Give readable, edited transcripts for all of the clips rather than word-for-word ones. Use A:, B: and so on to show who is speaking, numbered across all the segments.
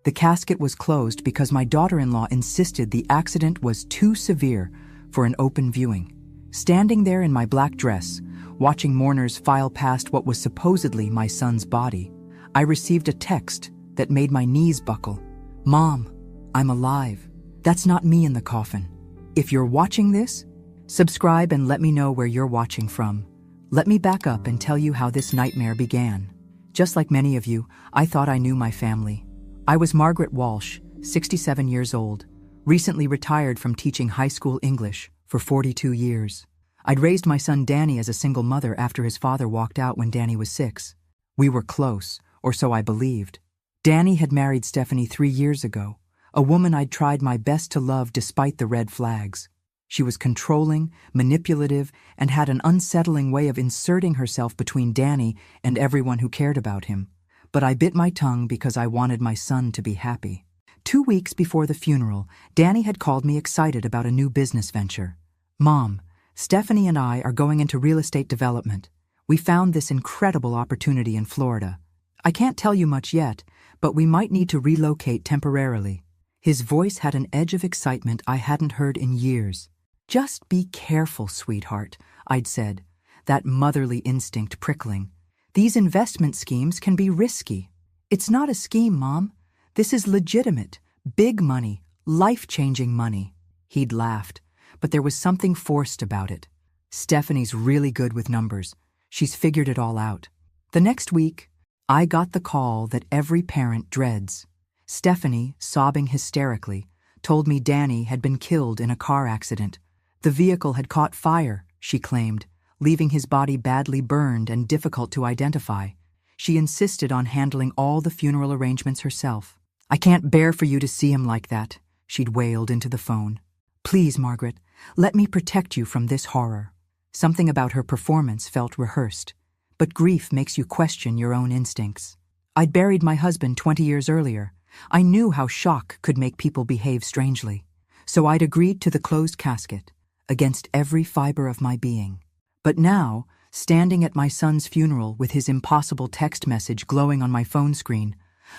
A: The casket was closed because my daughter-in-law insisted the accident was too severe for an open viewing. Standing there in my black dress, watching mourners file past what was supposedly my son's body, I received a text that made my knees buckle. "Mom, I'm alive. That's not me in the coffin. If you're watching this, subscribe and let me know where you're watching from. Let me back up and tell you how this nightmare began. Just like many of you, I thought I knew my family. I was Margaret Walsh, 67 years old, recently retired from teaching high school English for 42 years. I'd raised my son Danny as a single mother after his father walked out when Danny was 6. We were close, or so I believed. Danny had married Stephanie 3 years ago, a woman I'd tried my best to love despite the red flags. She was controlling, manipulative, and had an unsettling way of inserting herself between Danny and everyone who cared about him. But I bit my tongue because I wanted my son to be happy. 2 weeks before the funeral, Danny had called me excited about a new business venture. "Mom, Stephanie and I are going into real estate development. We found this incredible opportunity in Florida. I can't tell you much yet, but we might need to relocate temporarily." His voice had an edge of excitement I hadn't heard in years. "Just be careful, sweetheart," I'd said, that motherly instinct prickling. "These investment schemes can be risky." "It's not a scheme, Mom. This is legitimate, big money, life-changing money." He'd laughed, but there was something forced about it. "Stephanie's really good with numbers. She's figured it all out." The next week, I got the call that every parent dreads. Stephanie, sobbing hysterically, told me Danny had been killed in a car accident. The vehicle had caught fire, she claimed, leaving his body badly burned and difficult to identify. She insisted on handling all the funeral arrangements herself. "I can't bear for you to see him like that," she'd wailed into the phone. "Please, Margaret, let me protect you from this horror." Something about her performance felt rehearsed, but grief makes you question your own instincts. I'd buried my husband 20 years earlier. I knew how shock could make people behave strangely, so I'd agreed to the closed casket, against every fiber of my being. But now, standing at my son's funeral with his impossible text message glowing on my phone screen,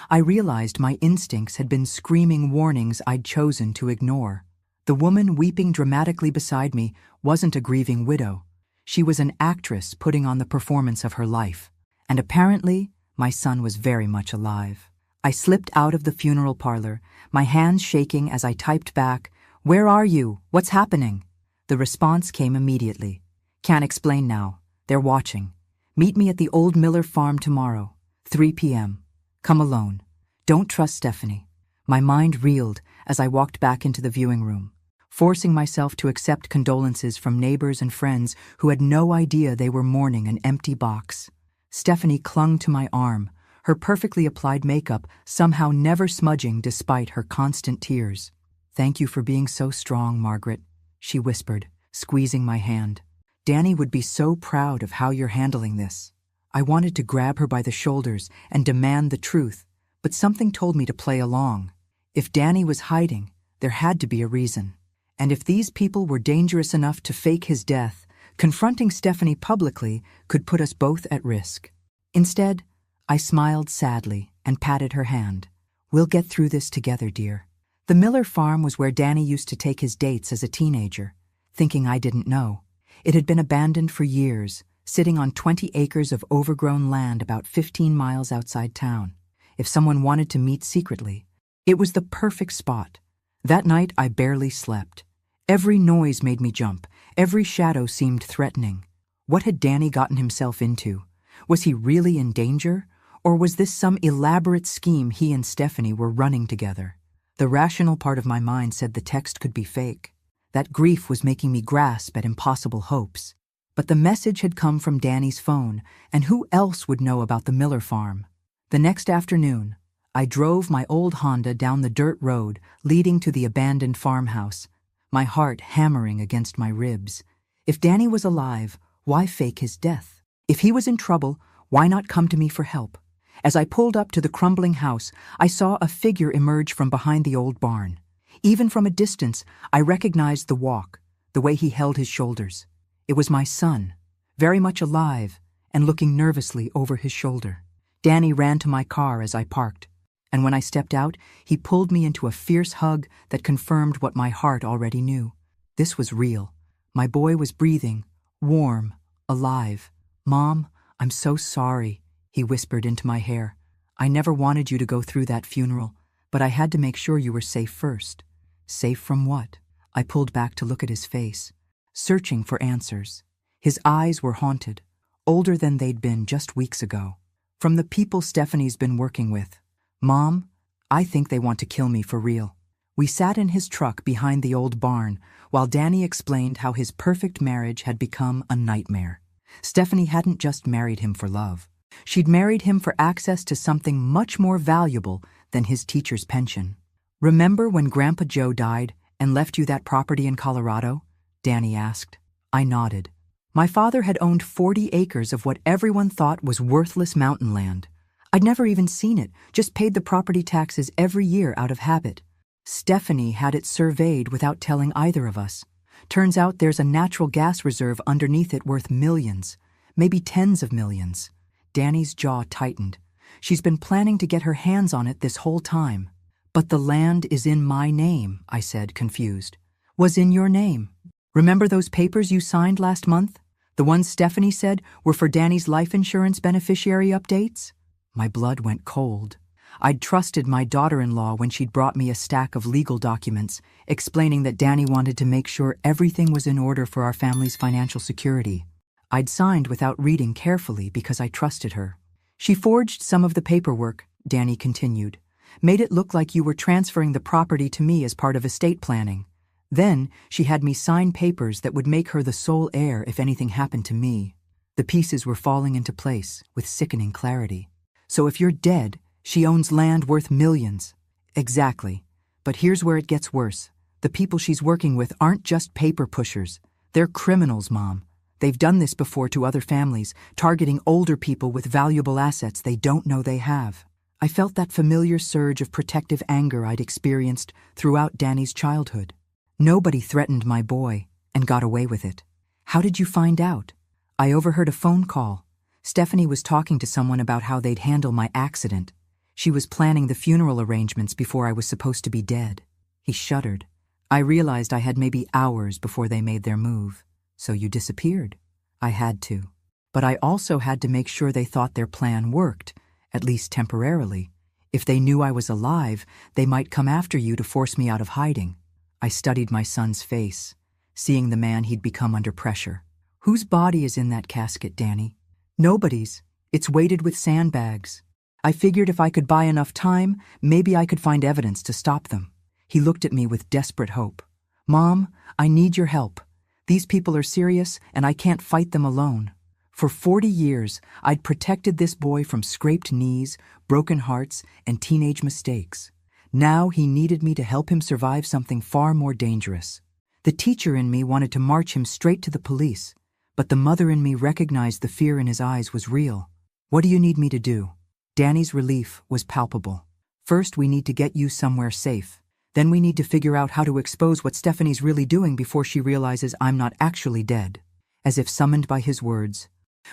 A: I realized my instincts had been screaming warnings I'd chosen to ignore. The woman weeping dramatically beside me wasn't a grieving widow. She was an actress putting on the performance of her life. And apparently, my son was very much alive. I slipped out of the funeral parlor, my hands shaking as I typed back, "Where are you? What's happening?" The response came immediately. "Can't explain now. They're watching. Meet me at the old Miller farm tomorrow, 3 p.m. Come alone. Don't trust Stephanie." My mind reeled as I walked back into the viewing room, forcing myself to accept condolences from neighbors and friends who had no idea they were mourning an empty box. Stephanie clung to my arm, her perfectly applied makeup somehow never smudging despite her constant tears. "Thank you for being so strong, Margaret," she whispered, squeezing my hand. "Danny would be so proud of how you're handling this." I wanted to grab her by the shoulders and demand the truth, but something told me to play along. If Danny was hiding, there had to be a reason. And if these people were dangerous enough to fake his death, confronting Stephanie publicly could put us both at risk. Instead, I smiled sadly and patted her hand. "We'll get through this together, dear." The Miller farm was where Danny used to take his dates as a teenager, thinking I didn't know. It had been abandoned for years, sitting on 20 acres of overgrown land about 15 miles outside town. If someone wanted to meet secretly, it was the perfect spot. That night I barely slept. Every noise made me jump. Every shadow seemed threatening. What had Danny gotten himself into? Was he really in danger? Or was this some elaborate scheme he and Stephanie were running together? The rational part of my mind said the text could be fake. That grief was making me grasp at impossible hopes. But the message had come from Danny's phone, and who else would know about the Miller farm? The next afternoon, I drove my old Honda down the dirt road leading to the abandoned farmhouse, my heart hammering against my ribs. If Danny was alive, why fake his death? If he was in trouble, why not come to me for help? As I pulled up to the crumbling house, I saw a figure emerge from behind the old barn. Even from a distance, I recognized the walk, the way he held his shoulders. It was my son, very much alive and looking nervously over his shoulder. Danny ran to my car as I parked. And when I stepped out, he pulled me into a fierce hug that confirmed what my heart already knew. This was real. My boy was breathing, warm, alive. "Mom, I'm so sorry," he whispered into my hair. "I never wanted you to go through that funeral, but I had to make sure you were safe first." Safe from what? I pulled back to look at his face, searching for answers. His eyes were haunted, older than they'd been just weeks ago. "From the people Stephanie's been working with. Mom, I think they want to kill me for real." We sat in his truck behind the old barn while Danny explained how his perfect marriage had become a nightmare. Stephanie hadn't just married him for love. She'd married him for access to something much more valuable than his teacher's pension. "Remember when Grandpa Joe died and left you that property in Colorado?" Danny asked. I nodded. My father had owned 40 acres of what everyone thought was worthless mountain land. I'd never even seen it, just paid the property taxes every year out of habit. Stephanie had it surveyed without telling either of us. Turns out there's a natural gas reserve underneath it worth millions, maybe tens of millions. Danny's jaw tightened. She's been planning to get her hands on it this whole time. "But the land is in my name," I said, confused. "Was in your name. Remember those papers you signed last month? The ones Stephanie said were for Danny's life insurance beneficiary updates?" My blood went cold. I'd trusted my daughter-in-law when she'd brought me a stack of legal documents, explaining that Danny wanted to make sure everything was in order for our family's financial security. I'd signed without reading carefully because I trusted her. "She forged some of the paperwork," Danny continued. "Made it look like you were transferring the property to me as part of estate planning. Then she had me sign papers that would make her the sole heir if anything happened to me." The pieces were falling into place with sickening clarity. "So if you're dead, she owns land worth millions." "Exactly. But here's where it gets worse. The people she's working with aren't just paper pushers. They're criminals, Mom. They've done this before to other families, targeting older people with valuable assets they don't know they have." I felt that familiar surge of protective anger I'd experienced throughout Danny's childhood. Nobody threatened my boy and got away with it. "How did you find out?" "I overheard a phone call. Stephanie was talking to someone about how they'd handle my accident. She was planning the funeral arrangements before I was supposed to be dead." He shuddered. "I realized I had maybe hours before they made their move. So you disappeared." "I had to. But I also had to make sure they thought their plan worked, at least temporarily. If they knew I was alive, they might come after you to force me out of hiding." I studied my son's face, seeing the man he'd become under pressure. "Whose body is in that casket, Danny?" "Nobody's. It's weighted with sandbags. I figured if I could buy enough time, maybe I could find evidence to stop them." He looked at me with desperate hope. "Mom, I need your help. These people are serious, and I can't fight them alone. For 40 years, I'd protected this boy from scraped knees, broken hearts, and teenage mistakes. Now he needed me to help him survive something far more dangerous. The teacher in me wanted to march him straight to the police, but the mother in me recognized the fear in his eyes was real. "What do you need me to do?" Danny's relief was palpable. "First, we need to get you somewhere safe. Then we need to figure out how to expose what Stephanie's really doing before she realizes I'm not actually dead." As if summoned by his words,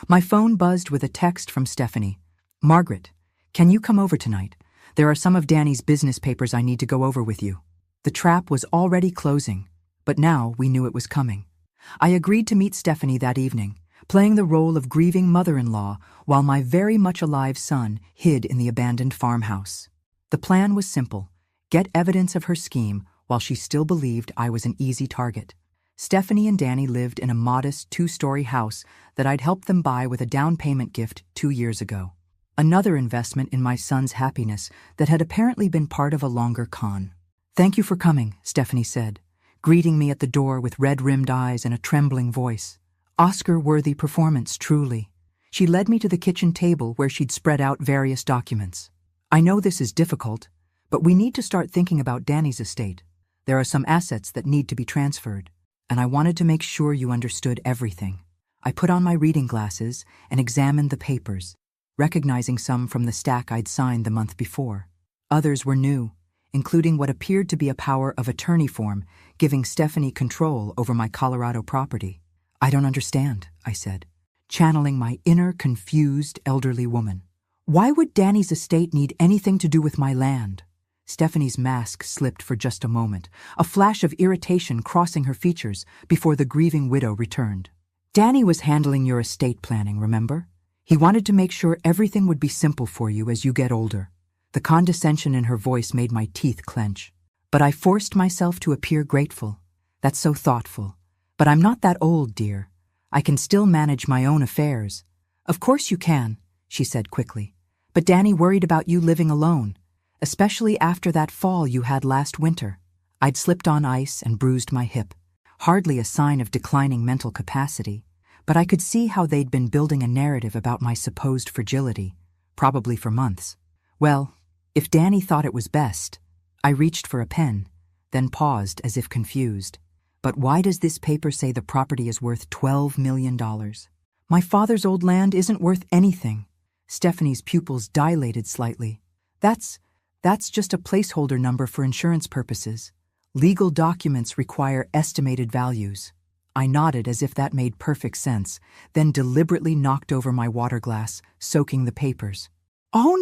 A: my phone buzzed with a text from Stephanie. "Margaret, can you come over tonight? There are some of Danny's business papers I need to go over with you." The trap was already closing, but now we knew it was coming. I agreed to meet Stephanie that evening, playing the role of grieving mother-in-law while my very much alive son hid in the abandoned farmhouse. The plan was simple: get evidence of her scheme while she still believed I was an easy target. Stephanie and Danny lived in a modest 2-story house that I'd helped them buy with a down payment gift 2 years ago. Another investment in my son's happiness that had apparently been part of a longer con. "Thank you for coming," Stephanie said, greeting me at the door with red-rimmed eyes and a trembling voice. Oscar-worthy performance, truly. She led me to the kitchen table where she'd spread out various documents. "I know this is difficult, but we need to start thinking about Danny's estate. There are some assets that need to be transferred, and I wanted to make sure you understood everything." I put on my reading glasses and examined the papers, recognizing some from the stack I'd signed the month before. Others were new, including what appeared to be a power of attorney form giving Stephanie control over my Colorado property. "I don't understand," I said, channeling my inner confused elderly woman. Why would Danny's estate need anything to do with my land? Stephanie's mask slipped for just a moment, a flash of irritation crossing her features before the grieving widow returned. Danny was handling your estate planning, remember? He wanted to make sure everything would be simple for you as you get older. The condescension in her voice made my teeth clench. But I forced myself to appear grateful. That's so thoughtful. But I'm not that old, dear. I can still manage my own affairs. Of course you can, she said quickly. But Danny worried about you living alone, especially after that fall you had last winter. I'd slipped on ice and bruised my hip. Hardly a sign of declining mental capacity, but I could see how they'd been building a narrative about my supposed fragility, probably for months. Well, if Danny thought it was best, I reached for a pen, then paused as if confused. But why does this paper say the property is worth $12 million? My father's old land isn't worth anything. Stephanie's pupils dilated slightly. That's just a placeholder number for insurance purposes. Legal documents require estimated values. I nodded as if that made perfect sense, then deliberately knocked over my water glass, soaking the papers. Oh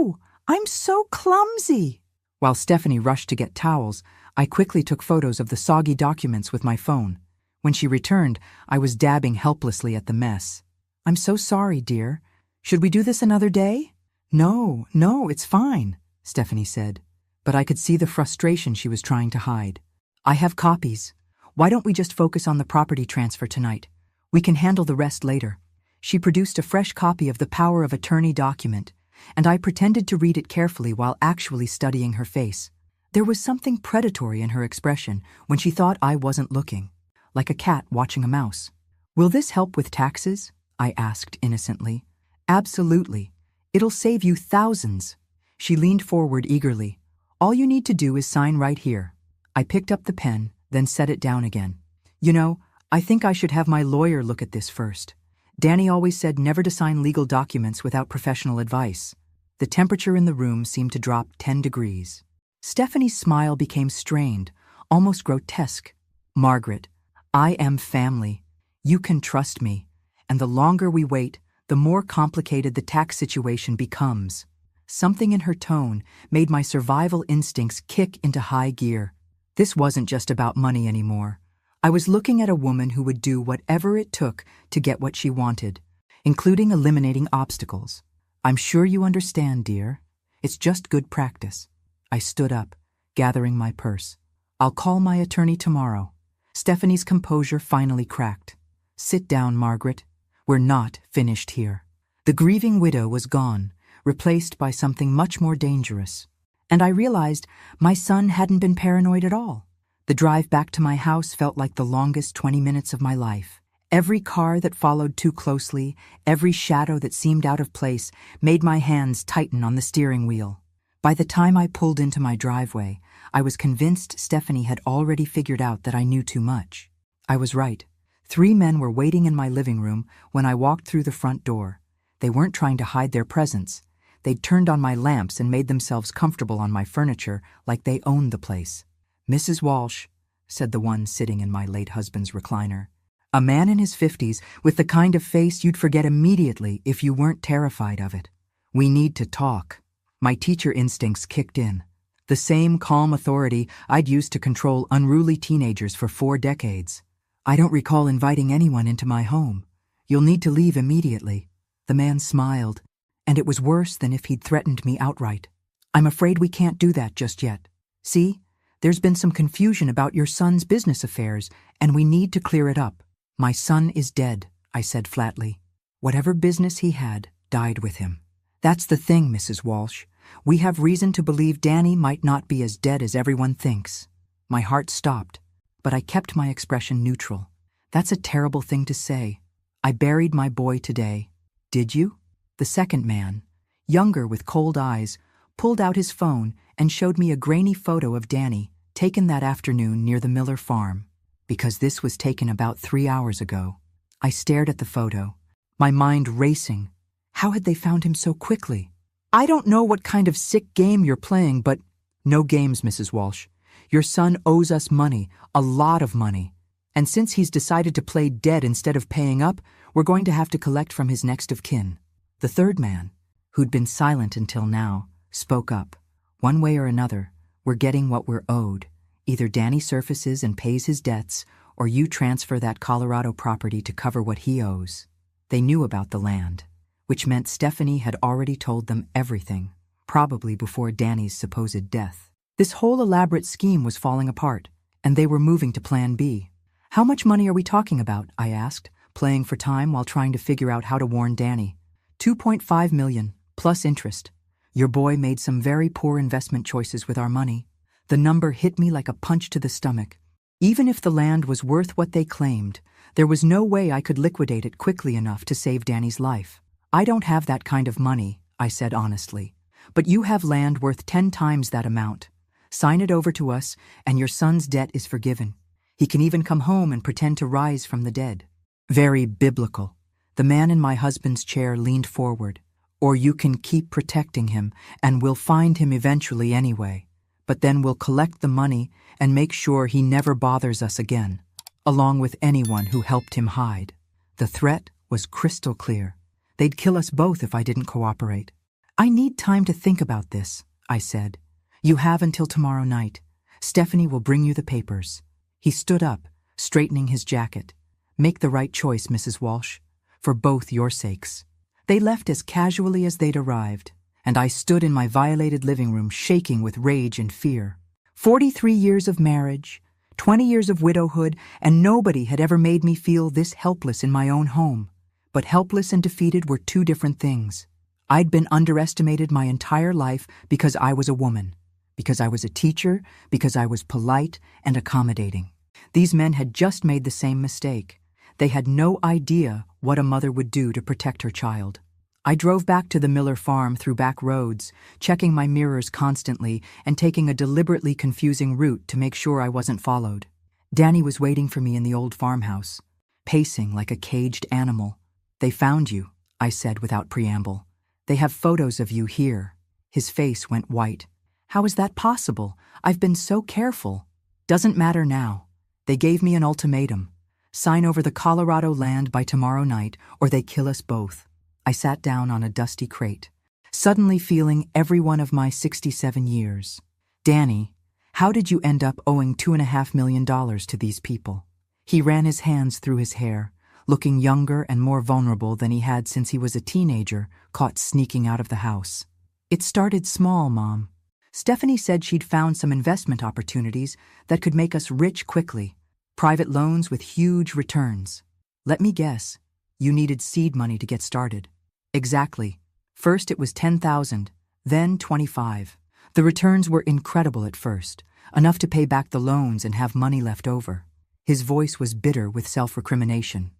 A: no! I'm so clumsy! While Stephanie rushed to get towels, I quickly took photos of the soggy documents with my phone. When she returned, I was dabbing helplessly at the mess. I'm so sorry, dear. Should we do this another day? No, it's fine, Stephanie said. But I could see the frustration she was trying to hide. I have copies. Why don't we just focus on the property transfer tonight? We can handle the rest later. She produced a fresh copy of the power of attorney document, and I pretended to read it carefully while actually studying her face. There was something predatory in her expression when she thought I wasn't looking, like a cat watching a mouse. Will this help with taxes? I asked innocently. Absolutely. It'll save you thousands. She leaned forward eagerly. All you need to do is sign right here. I picked up the pen, then set it down again. You know, I think I should have my lawyer look at this first. Danny always said never to sign legal documents without professional advice. The temperature in the room seemed to drop 10 degrees. Stephanie's smile became strained, almost grotesque. Margaret, I am family. You can trust me. And the longer we wait, the more complicated the tax situation becomes. Something in her tone made my survival instincts kick into high gear. This wasn't just about money anymore. I was looking at a woman who would do whatever it took to get what she wanted, including eliminating obstacles. I'm sure you understand, dear. It's just good practice. I stood up, gathering my purse. I'll call my attorney tomorrow. Stephanie's composure finally cracked. Sit down, Margaret. We're not finished here. The grieving widow was gone, replaced by something much more dangerous. And I realized my son hadn't been paranoid at all. The drive back to my house felt like the longest 20 minutes of my life. Every car that followed too closely, every shadow that seemed out of place, made my hands tighten on the steering wheel. By the time I pulled into my driveway, I was convinced Stephanie had already figured out that I knew too much. I was right. 3 men were waiting in my living room when I walked through the front door. They weren't trying to hide their presence. They'd turned on my lamps and made themselves comfortable on my furniture like they owned the place. Mrs. Walsh, said the one sitting in my late husband's recliner. A man in his 50s with the kind of face you'd forget immediately if you weren't terrified of it. We need to talk. My teacher instincts kicked in. The same calm authority I'd used to control unruly teenagers for 4 decades. I don't recall inviting anyone into my home. You'll need to leave immediately. The man smiled, and it was worse than if he'd threatened me outright. I'm afraid we can't do that just yet. See, there's been some confusion about your son's business affairs, and we need to clear it up. My son is dead, I said flatly. Whatever business he had died with him. That's the thing, Mrs. Walsh. We have reason to believe Danny might not be as dead as everyone thinks. My heart stopped, but I kept my expression neutral. That's a terrible thing to say. I buried my boy today. Did you? The second man, younger with cold eyes, pulled out his phone and showed me a grainy photo of Danny, taken that afternoon near the Miller farm. Because this was taken about 3 hours ago. I stared at the photo, my mind racing. How had they found him so quickly? I don't know what kind of sick game you're playing, but no games, Mrs. Walsh. Your son owes us money, a lot of money. And since he's decided to play dead instead of paying up, we're going to have to collect from his next of kin. The third man, who'd been silent until now, spoke up. One way or another, we're getting what we're owed. Either Danny surfaces and pays his debts, or you transfer that Colorado property to cover what he owes. They knew about the land, which meant Stephanie had already told them everything, probably before Danny's supposed death. This whole elaborate scheme was falling apart, and they were moving to Plan B. How much money are we talking about? I asked, playing for time while trying to figure out how to warn Danny. $2.5 million, plus interest. Your boy made some very poor investment choices with our money. The number hit me like a punch to the stomach. Even if the land was worth what they claimed, there was no way I could liquidate it quickly enough to save Danny's life. I don't have that kind of money, I said honestly. But you have land worth 10 times that amount. Sign it over to us, and your son's debt is forgiven. He can even come home and pretend to rise from the dead. Very biblical. The man in my husband's chair leaned forward. Or you can keep protecting him, and we'll find him eventually anyway. But then we'll collect the money and make sure he never bothers us again, along with anyone who helped him hide. The threat was crystal clear. They'd kill us both if I didn't cooperate. I need time to think about this, I said. You have until tomorrow night. Stephanie will bring you the papers. He stood up, straightening his jacket. Make the right choice, Mrs. Walsh, for both your sakes. They left as casually as they'd arrived, and I stood in my violated living room shaking with rage and fear. 43 years of marriage, 20 years of widowhood, and nobody had ever made me feel this helpless in my own home. But helpless and defeated were two different things. I'd been underestimated my entire life because I was a woman, because I was a teacher, because I was polite and accommodating. These men had just made the same mistake. They had no idea what a mother would do to protect her child. I drove back to the Miller farm through back roads, checking my mirrors constantly and taking a deliberately confusing route to make sure I wasn't followed. Danny was waiting for me in the old farmhouse, pacing like a caged animal. They found you, I said without preamble. They have photos of you here. His face went white. How is that possible? I've been so careful. Doesn't matter now. They gave me an ultimatum. Sign over the Colorado land by tomorrow night, or they kill us both. I sat down on a dusty crate, suddenly feeling every one of my 67 years. Danny, how did you end up owing $2.5 million to these people? He ran his hands through his hair, looking younger and more vulnerable than he had since he was a teenager, caught sneaking out of the house. It started small, Mom. Stephanie said she'd found some investment opportunities that could make us rich quickly. Private loans with huge returns. Let me guess, you needed seed money to get started. Exactly. First it was $10,000, then $25,000. The returns were incredible at first, enough to pay back the loans and have money left over. His voice was bitter with self-recrimination.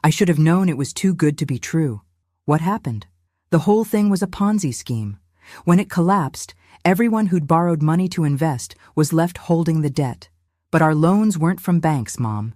A: I should have known it was too good to be true. What happened? The whole thing was a Ponzi scheme. When it collapsed, everyone who'd borrowed money to invest was left holding the debt. But our loans weren't from banks, Mom.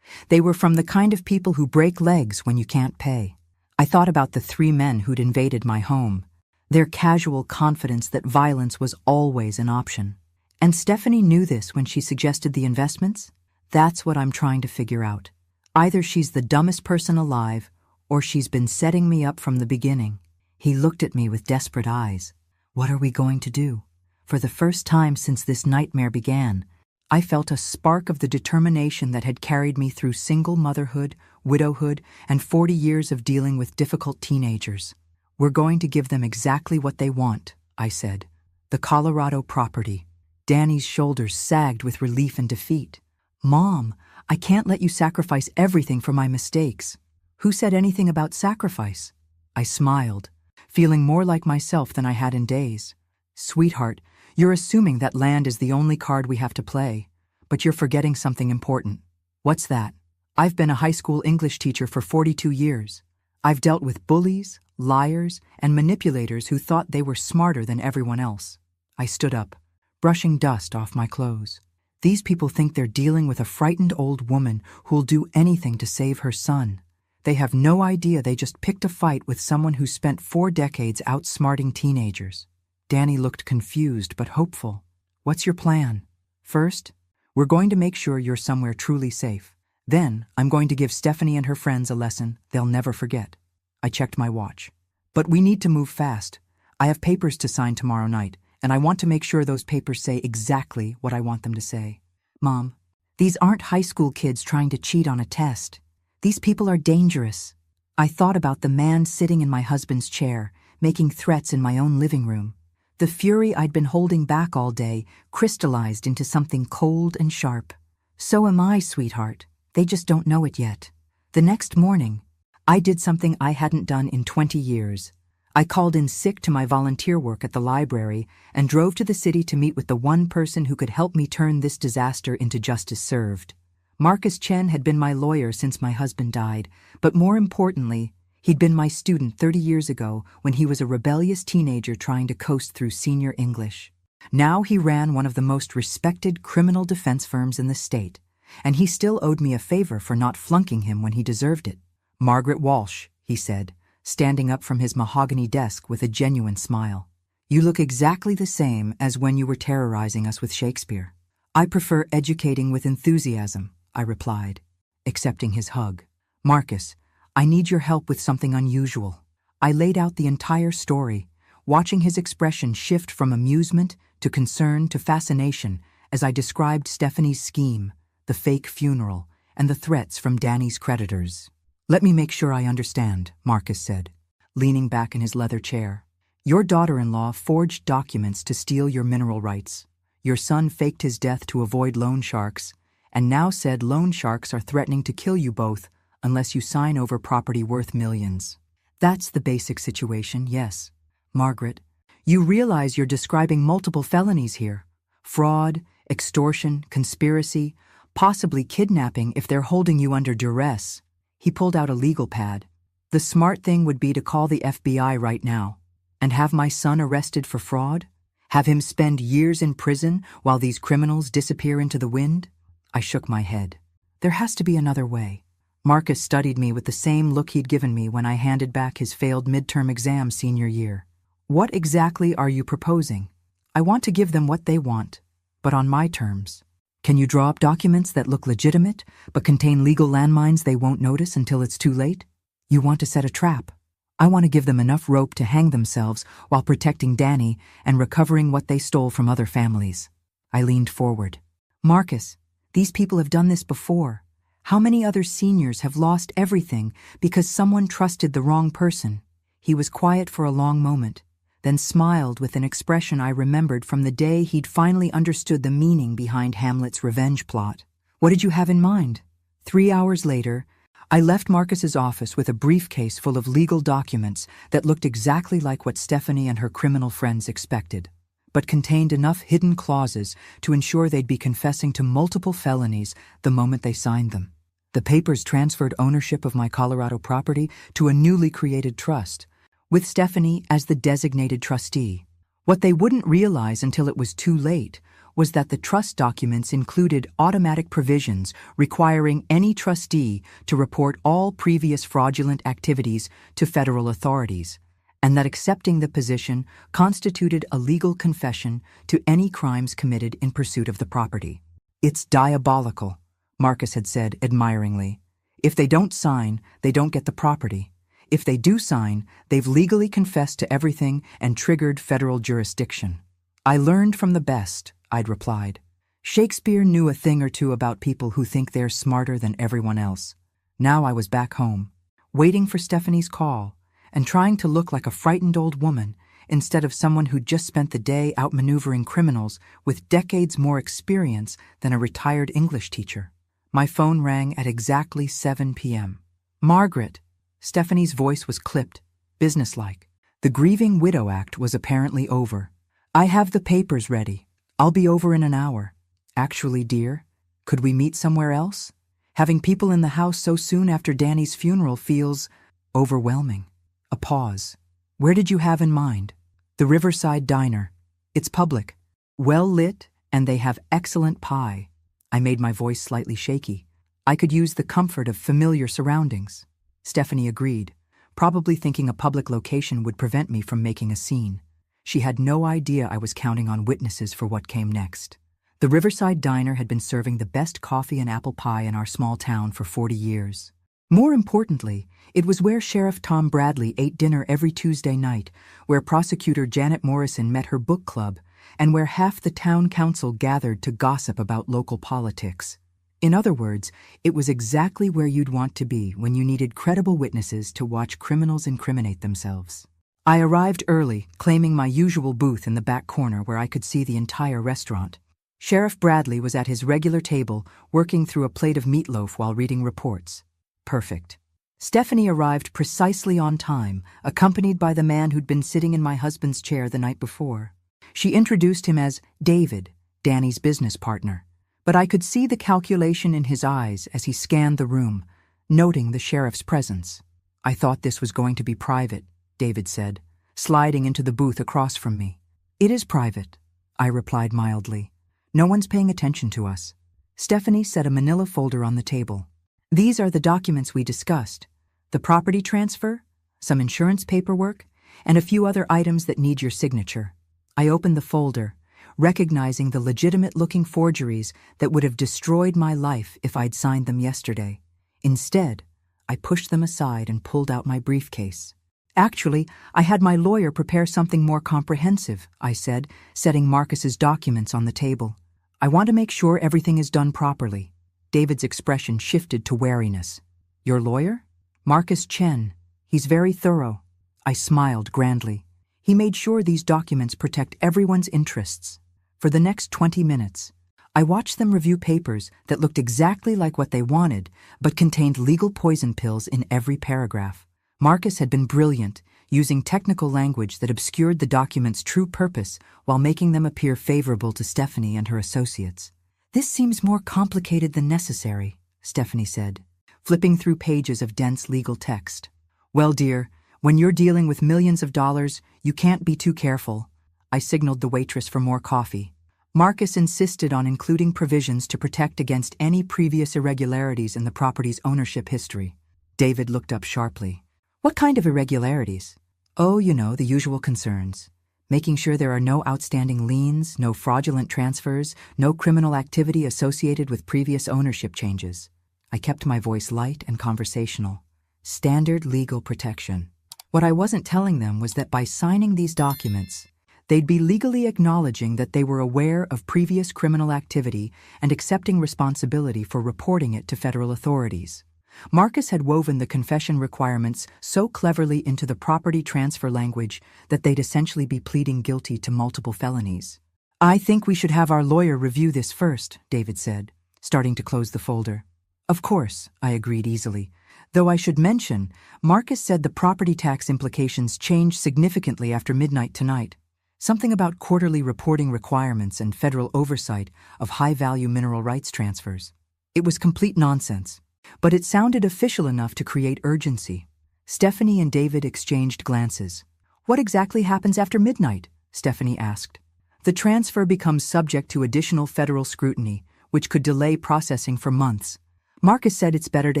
A: They were from the kind of people who break legs when you can't pay. I thought about the 3 men who'd invaded my home, their casual confidence that violence was always an option. And Stephanie knew this when she suggested the investments? That's what I'm trying to figure out. Either she's the dumbest person alive, or she's been setting me up from the beginning. He looked at me with desperate eyes. What are we going to do? For the first time since this nightmare began, I felt a spark of the determination that had carried me through single motherhood, widowhood, and 40 years of dealing with difficult teenagers. We're going to give them exactly what they want, I said. The Colorado property. Danny's shoulders sagged with relief and defeat. Mom, I can't let you sacrifice everything for my mistakes. Who said anything about sacrifice? I smiled, feeling more like myself than I had in days. Sweetheart, you're assuming that land is the only card we have to play, but you're forgetting something important. What's that? I've been a high school English teacher for 42 years. I've dealt with bullies, liars, and manipulators who thought they were smarter than everyone else. I stood up, brushing dust off my clothes. These people think they're dealing with a frightened old woman who'll do anything to save her son. They have no idea they just picked a fight with someone who spent 4 decades outsmarting teenagers. Danny looked confused but hopeful. What's your plan? First, we're going to make sure you're somewhere truly safe. Then, I'm going to give Stephanie and her friends a lesson they'll never forget. I checked my watch. But we need to move fast. I have papers to sign tomorrow night, and I want to make sure those papers say exactly what I want them to say. Mom, these aren't high school kids trying to cheat on a test. These people are dangerous. I thought about the man sitting in my husband's chair, making threats in my own living room. The fury I'd been holding back all day crystallized into something cold and sharp. So am I, sweetheart. They just don't know it yet. The next morning, I did something I hadn't done in 20 years. I called in sick to my volunteer work at the library and drove to the city to meet with the one person who could help me turn this disaster into justice served. Marcus Chen had been my lawyer since my husband died, but more importantly, he'd been my student 30 years ago when he was a rebellious teenager trying to coast through senior English. Now he ran one of the most respected criminal defense firms in the state, and he still owed me a favor for not flunking him when he deserved it. "Margaret Walsh," he said, standing up from his mahogany desk with a genuine smile. "You look exactly the same as when you were terrorizing us with Shakespeare." "I prefer educating with enthusiasm," I replied, accepting his hug. "Marcus, I need your help with something unusual." I laid out the entire story, watching his expression shift from amusement to concern to fascination as I described Stephanie's scheme, the fake funeral, and the threats from Danny's creditors. "Let me make sure I understand," Marcus said, leaning back in his leather chair. "Your daughter-in-law forged documents to steal your mineral rights. Your son faked his death to avoid loan sharks, and now said loan sharks are threatening to kill you both unless you sign over property worth millions. That's the basic situation, yes. Margaret, you realize you're describing multiple felonies here. Fraud, extortion, conspiracy, possibly kidnapping if they're holding you under duress." He pulled out a legal pad. "The smart thing would be to call the FBI right now and have my son arrested for fraud? Have him spend years in prison while these criminals disappear into the wind?" I shook my head. "There has to be another way." Marcus studied me with the same look he'd given me when I handed back his failed midterm exam senior year. "What exactly are you proposing?" "I want to give them what they want, but on my terms. Can you draw up documents that look legitimate, but contain legal landmines they won't notice until it's too late? You want to set a trap. I want to give them enough rope to hang themselves while protecting Danny and recovering what they stole from other families." I leaned forward. "Marcus, these people have done this before. How many other seniors have lost everything because someone trusted the wrong person?" He was quiet for a long moment, then smiled with an expression I remembered from the day he'd finally understood the meaning behind Hamlet's revenge plot. "What did you have in mind?" 3 hours later, I left Marcus's office with a briefcase full of legal documents that looked exactly like what Stephanie and her criminal friends expected, but contained enough hidden clauses to ensure they'd be confessing to multiple felonies the moment they signed them. The papers transferred ownership of my Colorado property to a newly created trust, with Stephanie as the designated trustee. What they wouldn't realize until it was too late was that the trust documents included automatic provisions requiring any trustee to report all previous fraudulent activities to federal authorities, and that accepting the position constituted a legal confession to any crimes committed in pursuit of the property. "It's diabolical," Marcus had said admiringly. "If they don't sign, they don't get the property. If they do sign, they've legally confessed to everything and triggered federal jurisdiction." "I learned from the best," I'd replied. Shakespeare knew a thing or two about people who think they're smarter than everyone else. Now I was back home, waiting for Stephanie's call, and trying to look like a frightened old woman instead of someone who'd just spent the day outmaneuvering criminals with decades more experience than a retired English teacher. My phone rang at exactly 7 p.m. "Margaret." Stephanie's voice was clipped, businesslike. The Grieving Widow Act was apparently over. "I have the papers ready. I'll be over in an hour." "Actually, dear, could we meet somewhere else? Having people in the house so soon after Danny's funeral feels overwhelming." A pause. "Where did you have in mind?" "The Riverside Diner. It's public, well lit, and they have excellent pie." I made my voice slightly shaky. I could use the comfort of familiar surroundings. Stephanie agreed, probably thinking a public location would prevent me from making a scene. She had no idea I was counting on witnesses for what came next. The Riverside Diner had been serving the best coffee and apple pie in our small town for 40 years. More importantly, it was where Sheriff Tom Bradley ate dinner every Tuesday night, where prosecutor Janet Morrison met her book club, and where half the town council gathered to gossip about local politics. In other words, it was exactly where you'd want to be when you needed credible witnesses to watch criminals incriminate themselves. I arrived early, claiming my usual booth in the back corner where I could see the entire restaurant. Sheriff Bradley was at his regular table, working through a plate of meatloaf while reading reports. Perfect. Stephanie arrived precisely on time, accompanied by the man who'd been sitting in my husband's chair the night before. She introduced him as David, Danny's business partner, but I could see the calculation in his eyes as he scanned the room, noting the sheriff's presence. "I thought this was going to be private," David said, sliding into the booth across from me. "It is private," I replied mildly. "No one's paying attention to us." Stephanie set a manila folder on the table. "These are the documents we discussed: the property transfer, some insurance paperwork, and a few other items that need your signature." I opened the folder, recognizing the legitimate-looking forgeries that would have destroyed my life if I'd signed them yesterday. Instead, I pushed them aside and pulled out my briefcase. "Actually, I had my lawyer prepare something more comprehensive," I said, setting Marcus's documents on the table. "I want to make sure everything is done properly." David's expression shifted to wariness. "Your lawyer?" "Marcus Chen. He's very thorough." I smiled grandly. He made sure these documents protect everyone's interests. For the next 20 minutes, I watched them review papers that looked exactly like what they wanted, but contained legal poison pills in every paragraph. Marcus had been brilliant, using technical language that obscured the document's true purpose while making them appear favorable to Stephanie and her associates. "This seems more complicated than necessary," Stephanie said, flipping through pages of dense legal text. "Well, dear, when you're dealing with millions of dollars, you can't be too careful." I signaled the waitress for more coffee. Marcus insisted on including provisions to protect against any previous irregularities in the property's ownership history. David looked up sharply. "What kind of irregularities?" "Oh, you know, the usual concerns. Making sure there are no outstanding liens, no fraudulent transfers, no criminal activity associated with previous ownership changes." I kept my voice light and conversational. Standard legal protection. What I wasn't telling them was that by signing these documents, they'd be legally acknowledging that they were aware of previous criminal activity and accepting responsibility for reporting it to federal authorities. Marcus had woven the confession requirements so cleverly into the property transfer language that they'd essentially be pleading guilty to multiple felonies. "I think we should have our lawyer review this first," David said, starting to close the folder. "Of course," I agreed easily. Though I should mention, Marcus said the property tax implications changed significantly after midnight tonight. Something about quarterly reporting requirements and federal oversight of high-value mineral rights transfers. It was complete nonsense, but it sounded official enough to create urgency. Stephanie and David exchanged glances. "What exactly happens after midnight?" Stephanie asked. "The transfer becomes subject to additional federal scrutiny, which could delay processing for months. Marcus said it's better to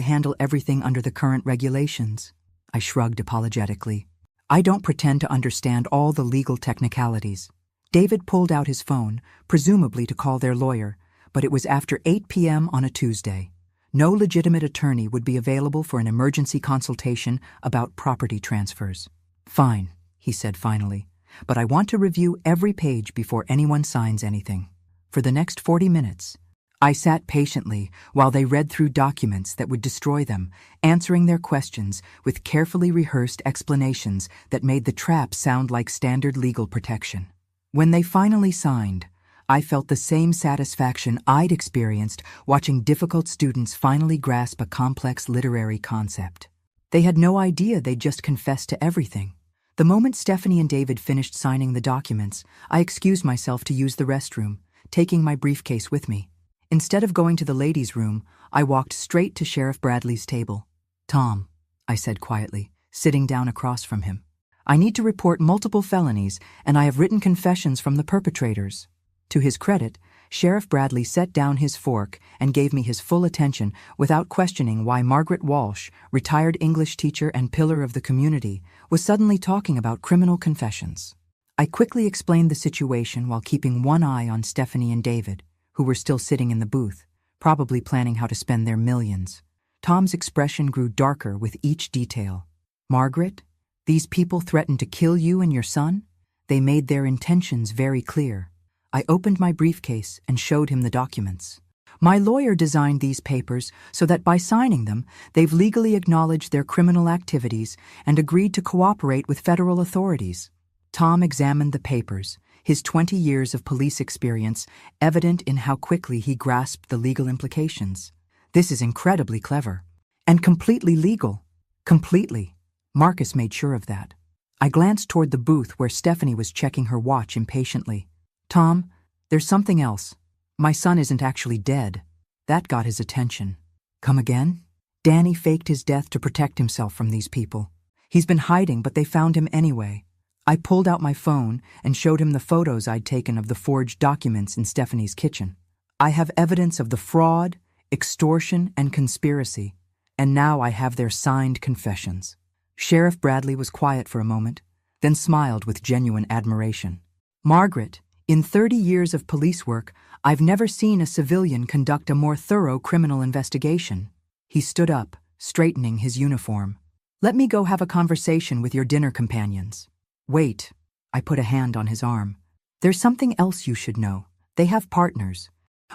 A: handle everything under the current regulations." I shrugged apologetically. "I don't pretend to understand all the legal technicalities." David pulled out his phone, presumably to call their lawyer, but it was after 8 p.m. on a Tuesday. No legitimate attorney would be available for an emergency consultation about property transfers. "Fine," he said finally, "but I want to review every page before anyone signs anything." For the next 40 minutes, I sat patiently while they read through documents that would destroy them, answering their questions with carefully rehearsed explanations that made the trap sound like standard legal protection. When they finally signed, I felt the same satisfaction I'd experienced watching difficult students finally grasp a complex literary concept. They had no idea they'd just confessed to everything. The moment Stephanie and David finished signing the documents, I excused myself to use the restroom, taking my briefcase with me. Instead of going to the ladies' room, I walked straight to Sheriff Bradley's table. "Tom," I said quietly, sitting down across from him, "I need to report multiple felonies, and I have written confessions from the perpetrators." To his credit, Sheriff Bradley set down his fork and gave me his full attention without questioning why Margaret Walsh, retired English teacher and pillar of the community, was suddenly talking about criminal confessions. I quickly explained the situation while keeping one eye on Stephanie and David, who were still sitting in the booth, probably planning how to spend their millions. Tom's expression grew darker with each detail. Margaret, these people threatened to kill you and your son? They made their intentions very clear. I opened my briefcase and showed him the documents. My lawyer designed these papers so that by signing them, they've legally acknowledged their criminal activities and agreed to cooperate with federal authorities. Tom examined the papers, his 20 years of police experience evident in how quickly he grasped the legal implications. This is incredibly clever. And completely legal. Completely. Marcus made sure of that. I glanced toward the booth where Stephanie was checking her watch impatiently. Tom, there's something else. My son isn't actually dead. That got his attention. Come again? Danny faked his death to protect himself from these people. He's been hiding, but they found him anyway. I pulled out my phone and showed him the photos I'd taken of the forged documents in Stephanie's kitchen. I have evidence of the fraud, extortion, and conspiracy, and now I have their signed confessions. Sheriff Bradley was quiet for a moment, then smiled with genuine admiration. Margaret, in 30 years of police work, I've never seen a civilian conduct a more thorough criminal investigation. He stood up, straightening his uniform. Let me go have a conversation with your dinner companions. Wait, I put a hand on his arm. There's something else you should know. They have partners.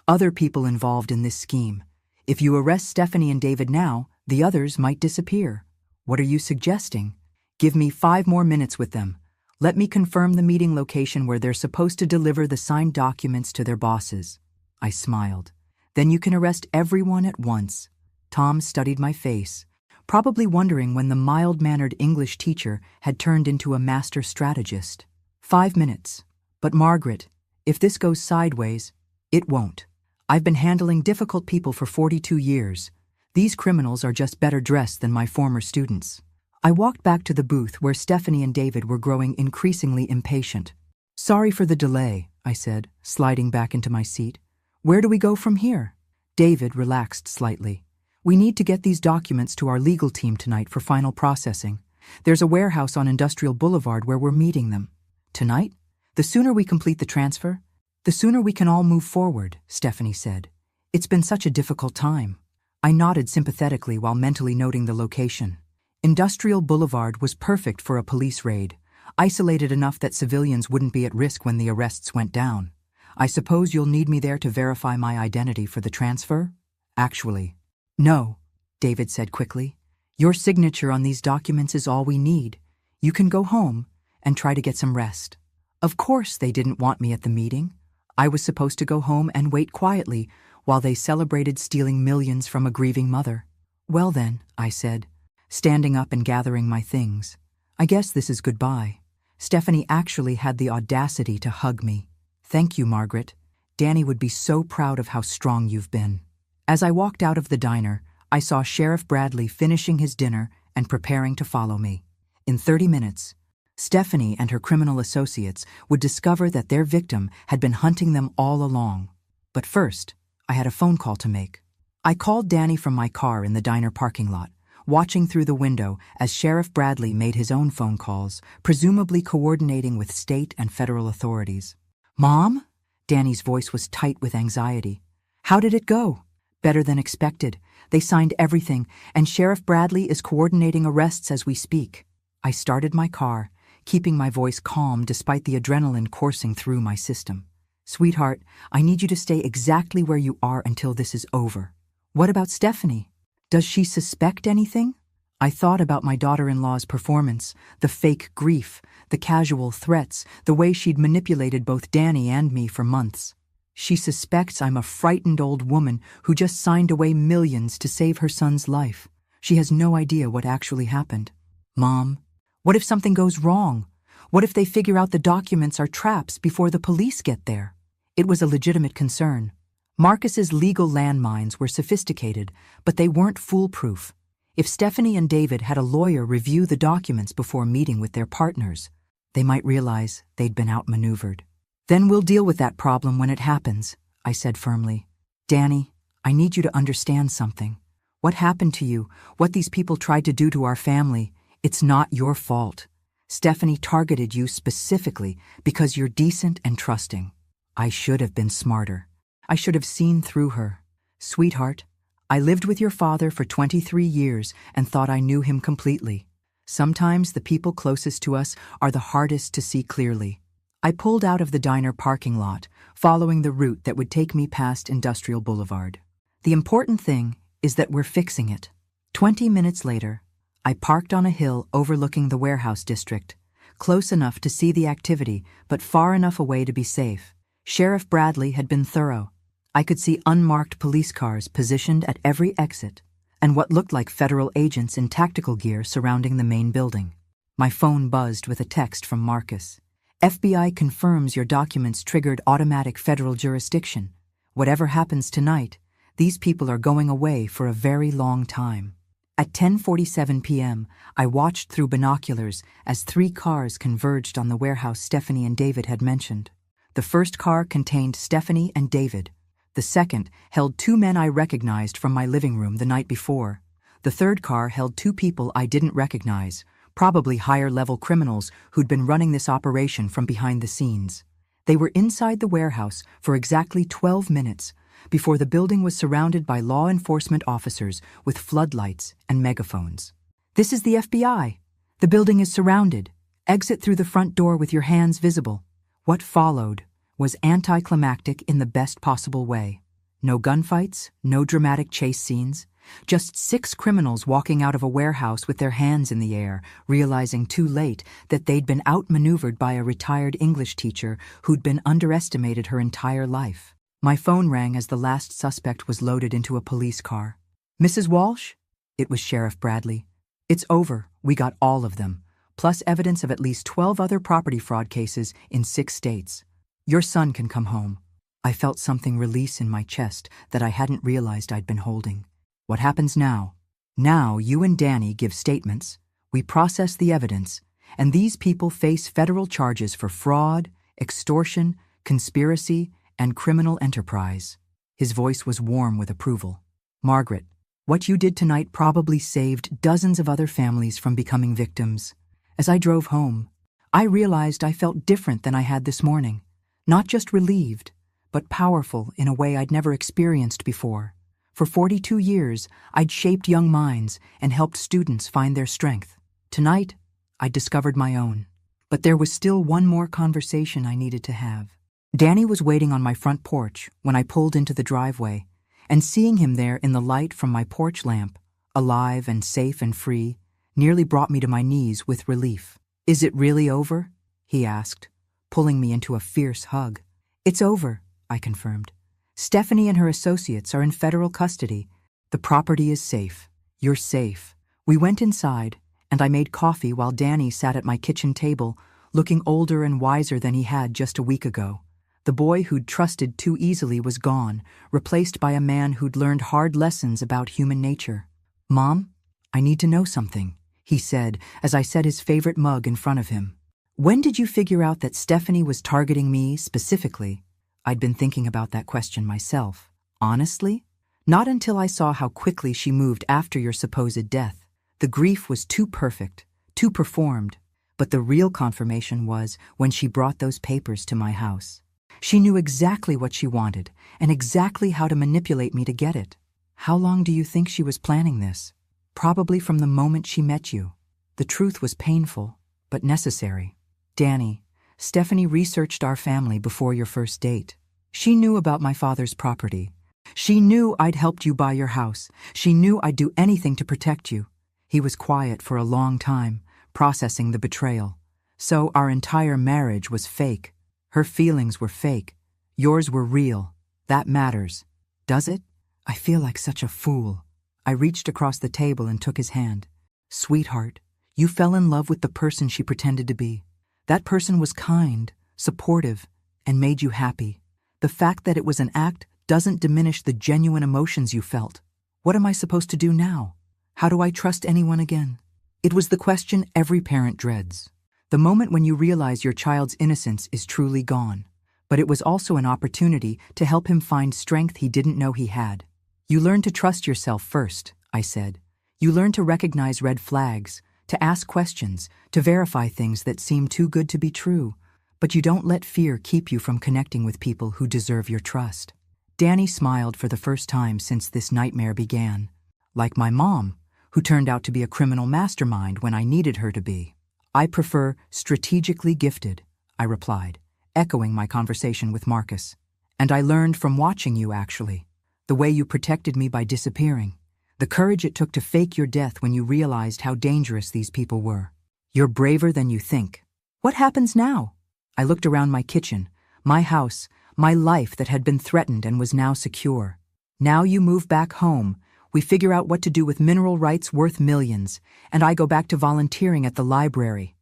A: Other people involved in this scheme. If you arrest Stephanie and David now, the others might disappear. What are you suggesting? Give me 5 more minutes with them. Let me confirm the meeting location where they're supposed to deliver the signed documents to their bosses. I smiled. Then you can arrest everyone at once. Tom studied my face, probably wondering when the mild-mannered English teacher had turned into a master strategist. 5 minutes. But Margaret, if this goes sideways, it won't. I've been handling difficult people for 42 years. These criminals are just better dressed than my former students. I walked back to the booth where Stephanie and David were growing increasingly impatient. Sorry for the delay, I said, sliding back into my seat. Where do we go from here? David relaxed slightly. We need to get these documents to our legal team tonight for final processing. There's a warehouse on Industrial Boulevard where we're meeting them. Tonight? The sooner we complete the transfer, the sooner we can all move forward, Stephanie said. It's been such a difficult time. I nodded sympathetically while mentally noting the location. Industrial Boulevard was perfect for a police raid, isolated enough that civilians wouldn't be at risk when the arrests went down. I suppose you'll need me there to verify my identity for the transfer? Actually, no, David said quickly. Your signature on these documents is all we need. You can go home and try to get some rest. Of course they didn't want me at the meeting. I was supposed to go home and wait quietly while they celebrated stealing millions from a grieving mother. Well then, I said, standing up and gathering my things. I guess this is goodbye. Stephanie actually had the audacity to hug me. Thank you, Margaret. Danny would be so proud of how strong you've been. As I walked out of the diner, I saw Sheriff Bradley finishing his dinner and preparing to follow me. In 30 minutes, Stephanie and her criminal associates would discover that their victim had been hunting them all along. But first, I had a phone call to make. I called Danny from my car in the diner parking lot, watching through the window as Sheriff Bradley made his own phone calls, presumably coordinating with state and federal authorities. Mom? Danny's voice was tight with anxiety. How did it go? Better than expected. They signed everything, and Sheriff Bradley is coordinating arrests as we speak. I started my car, keeping my voice calm despite the adrenaline coursing through my system. Sweetheart, I need you to stay exactly where you are until this is over. What about Stephanie? Does she suspect anything? I thought about my daughter-in-law's performance, the fake grief, the casual threats, the way she'd manipulated both Danny and me for months. She suspects I'm a frightened old woman who just signed away millions to save her son's life. She has no idea what actually happened. Mom, what if something goes wrong? What if they figure out the documents are traps before the police get there? It was a legitimate concern. Marcus's legal landmines were sophisticated, but they weren't foolproof. If Stephanie and David had a lawyer review the documents before meeting with their partners, they might realize they'd been outmaneuvered. Then we'll deal with that problem when it happens, I said firmly. Danny, I need you to understand something. What happened to you, what these people tried to do to our family, it's not your fault. Stephanie targeted you specifically because you're decent and trusting. I should have been smarter. I should have seen through her. Sweetheart, I lived with your father for 23 years and thought I knew him completely. Sometimes the people closest to us are the hardest to see clearly. I pulled out of the diner parking lot, following the route that would take me past Industrial Boulevard. The important thing is that we're fixing it. 20 minutes later, I parked on a hill overlooking the warehouse district, close enough to see the activity, but far enough away to be safe. Sheriff Bradley had been thorough. I could see unmarked police cars positioned at every exit, and what looked like federal agents in tactical gear surrounding the main building. My phone buzzed with a text from Marcus. FBI confirms your documents triggered automatic federal jurisdiction. Whatever happens tonight, these people are going away for a very long time. At 10:47 p.m., I watched through binoculars as 3 cars converged on the warehouse Stephanie and David had mentioned. The first car contained Stephanie and David. The second held 2 men I recognized from my living room the night before. The third car held 2 people I didn't recognize, probably higher-level criminals who'd been running this operation from behind the scenes. They were inside the warehouse for exactly 12 minutes before the building was surrounded by law enforcement officers with floodlights and megaphones. "This is the FBI. The building is surrounded. Exit through the front door with your hands visible." What followed was anticlimactic in the best possible way. No gunfights, no dramatic chase scenes, just 6 criminals walking out of a warehouse with their hands in the air, realizing too late that they'd been outmaneuvered by a retired English teacher who'd been underestimated her entire life. My phone rang as the last suspect was loaded into a police car. "Mrs. Walsh?" It was Sheriff Bradley. "It's over. We got all of them, plus evidence of at least 12 other property fraud cases in 6 states. Your son can come home." I felt something release in my chest that I hadn't realized I'd been holding. "What happens now? Now you and Danny give statements, we process the evidence, and these people face federal charges for fraud, extortion, conspiracy, and criminal enterprise." His voice was warm with approval. "Margaret, what you did tonight probably saved dozens of other families from becoming victims." As I drove home, I realized I felt different than I had this morning. Not just relieved, but powerful in a way I'd never experienced before. For 42 years, I'd shaped young minds and helped students find their strength. Tonight, I discovered my own. But there was still one more conversation I needed to have. Danny was waiting on my front porch when I pulled into the driveway, and seeing him there in the light from my porch lamp, alive and safe and free, nearly brought me to my knees with relief. "Is it really over?" he asked, pulling me into a fierce hug. "It's over," I confirmed. "Stephanie and her associates are in federal custody. The property is safe. You're safe." We went inside, and I made coffee while Danny sat at my kitchen table, looking older and wiser than he had just a week ago. The boy who'd trusted too easily was gone, replaced by a man who'd learned hard lessons about human nature. "Mom, I need to know something," he said as I set his favorite mug in front of him. "When did you figure out that Stephanie was targeting me specifically?" I'd been thinking about that question myself. Honestly, not until I saw how quickly she moved after your supposed death. The grief was too perfect, too performed, but the real confirmation was when she brought those papers to my house. She knew exactly what she wanted and exactly how to manipulate me to get it. How long do you think she was planning this? Probably from the moment she met you. The truth was painful, but necessary. "Danny, Stephanie researched our family before your first date. She knew about my father's property. She knew I'd helped you buy your house. She knew I'd do anything to protect you." He was quiet for a long time, processing the betrayal. "So our entire marriage was fake. Her feelings were fake. Yours were real. That matters. Does it?" I feel like such a fool. I reached across the table and took his hand. "Sweetheart, you fell in love with the person she pretended to be. That person was kind, supportive, and made you happy. The fact that it was an act doesn't diminish the genuine emotions you felt. What am I supposed to do now? How do I trust anyone again?" It was the question every parent dreads. The moment when you realize your child's innocence is truly gone. But it was also an opportunity to help him find strength he didn't know he had. "You learn to trust yourself first," I said. "You learn to recognize red flags, to ask questions, to verify things that seem too good to be true. But you don't let fear keep you from connecting with people who deserve your trust." Danny smiled for the first time since this nightmare began. Like my mom, who turned out to be a criminal mastermind when I needed her to be. I prefer strategically gifted, I replied, echoing my conversation with Marcus. And I learned from watching you, actually. The way you protected me by disappearing. The courage it took to fake your death when you realized how dangerous these people were. You're braver than you think. What happens now? I looked around my kitchen, my house, my life that had been threatened and was now secure. Now you move back home, we figure out what to do with mineral rights worth millions, and I go back to volunteering at the library.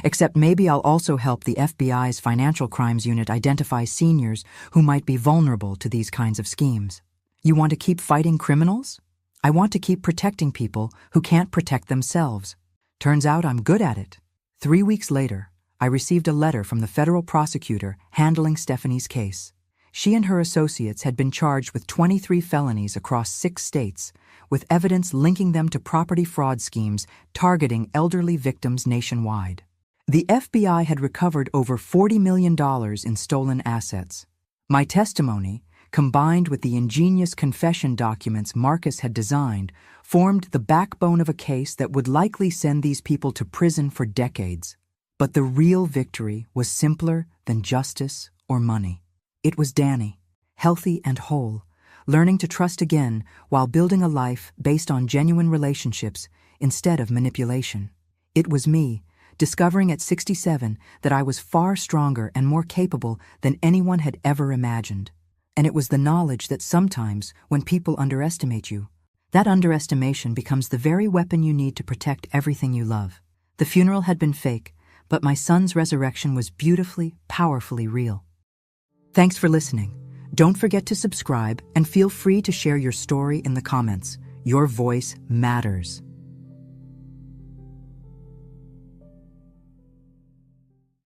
A: Except maybe I'll also help the FBI's Financial Crimes Unit identify seniors who might be vulnerable to these kinds of schemes. You want to keep fighting criminals? I want to keep protecting people who can't protect themselves. Turns out I'm good at it. 3 weeks later, I received a letter from the federal prosecutor handling Stephanie's case. She and her associates had been charged with 23 felonies across 6 states, with evidence linking them to property fraud schemes targeting elderly victims nationwide. The FBI had recovered over $40 million in stolen assets. My testimony, combined with the ingenious confession documents Marcus had designed, formed the backbone of a case that would likely send these people to prison for decades. But the real victory was simpler than justice or money. It was Danny, healthy and whole, learning to trust again while building a life based on genuine relationships instead of manipulation. It was me, discovering at 67 that I was far stronger and more capable than anyone had ever imagined. And it was the knowledge that sometimes, when people underestimate you, that underestimation becomes the very weapon you need to protect everything you love. The funeral had been fake, but my son's resurrection was beautifully, powerfully real. Thanks for listening. Don't forget to subscribe and feel free to share your story in the comments. Your voice matters.